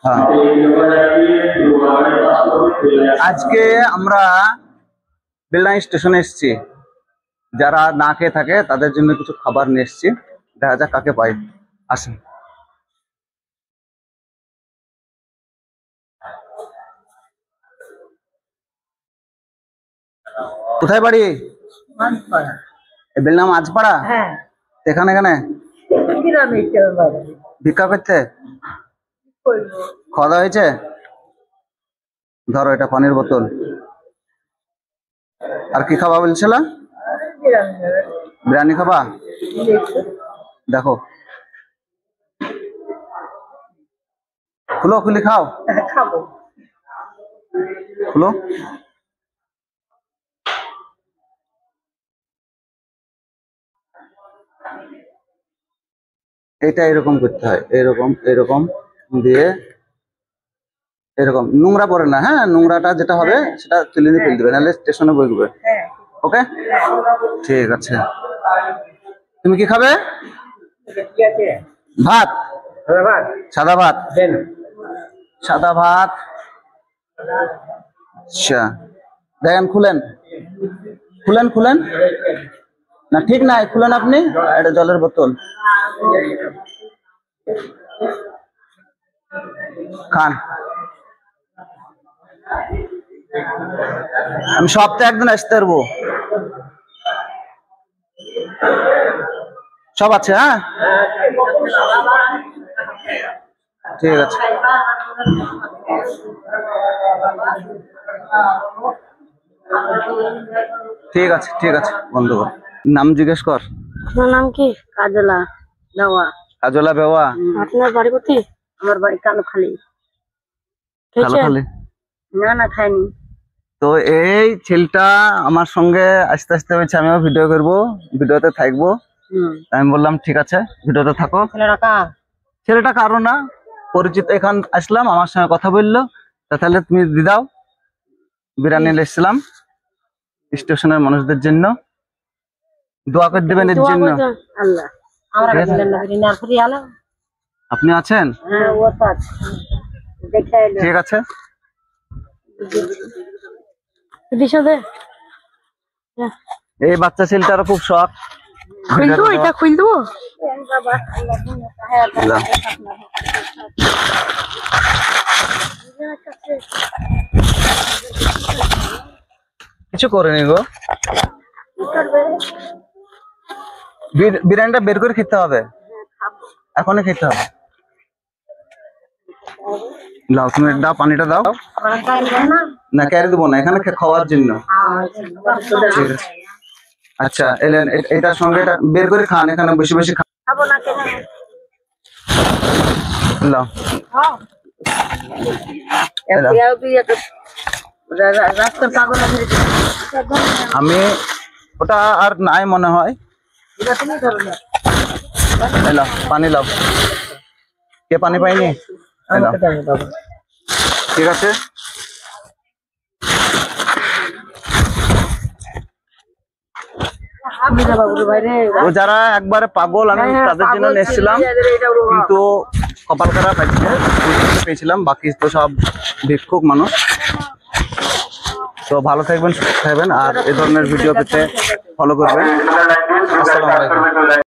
হ্যাঁ। আজকে আমরা বেলডাঙি স্টেশনে এসেছি। যারা না খেয়ে থাকে তাদের জন্য কিছু খাবার নিয়ে এসেছি, দেখা যাক কাকে পাই। আসেন। কোথায় বাড়ি? বেলডাঙা মাঝপাড়া। হ্যাঁ, এখানে এখানে ভিক্ষা করতে। খাওয়া দাওয়া হয়েছে? ধরো, এটা পানির বোতল। আর কি খাবা বলছিল? বিরিয়ানি খাবা? দেখো, খুলো, খুলি খাও। খাবো। খুলো। এটা এরকম করতে হয়, এরকম এরকম দিয়ে, এরকম নোংরা পড়ে না। হ্যাঁ, নোংরাটা যেটা হবে সেটা তুলে নিয়ে ফেলে দেবে, নাহলে স্টেশনে বসবে। ওকে, ঠিক আছে। তুমি কি খাবে? ভাত, সাদা ভাত। সাদা ভাত। আচ্ছা, দেখেন, খুলেন খুলেন খুলেন। না, ঠিক নাই, খুলেন আপনি। এটা জলের বোতল। খান। আমি সপ্তাহে একদিন আসতে পারবো। সব আছে? হ্যাঁ, ঠিক আছে। ঠিক আছে, ঠিক আছে, বন্ধ কর। নাম জিজ্ঞেস কর। আপনার নাম কি? কাজলা বেওয়া। কাজলা বেওয়া। আপনার বাড়ি কোথায়? আমার বাড়ি কালোখালী। কালোখালী? না না, খাইনি। তো এই ছেলেটা আমার সঙ্গে আস্তে আস্তে হয়েছে, আমিও ভিডিও করবো, ভিডিওতে থাকবো। আমি বললাম ঠিক আছে, ভিডিওতে থাকো। ছেলেটা কারো না, পরিচিত। এখান আসলাম, আমার সঙ্গে কথা বললো। তাহলে তুমি দিয়ে দাও। বিরিয়ানি এসেছিলাম স্টেশনের মানুষদের জন্য, দোয়া করে দেবেন এর জন্য। আপনি আছেন? ঠিক আছে। এই বাচ্চা ছেলেটারও খুব শখ। এটা খুল দেবো। কিছু করেনি গো। বিরিয়ানিটা বের করে খেতে হবে, এখনই খেতে হবে। লাও, তুমি দাও, পানিটা দাও। না, ক্যারি দেবো না, এখানে খাওয়ার জন্য। ঠিক আছে। আচ্ছা, এলেন, এটার সঙ্গে এটা বের করে খান, এখানে বেশি বেশি খান। লাও। আমি ওটা আর নাই মনে হয়। এলাও, পানি লাও। কে পানি পাইনি? ঠিক আছে। ও যারা একবারে পাগল, আমি তাদের জন্য এসেছিলাম, কিন্তু কপাল খারাপ আজকে পেয়েছিলাম, বাকি তো সব ভিক্ষুক মানুষ। তো ভালো থাকবেন, সুস্থ থাকবেন, আর এই ধরনের ভিডিও পেতে ফলো করবেন। আসসালামু আলাইকুম।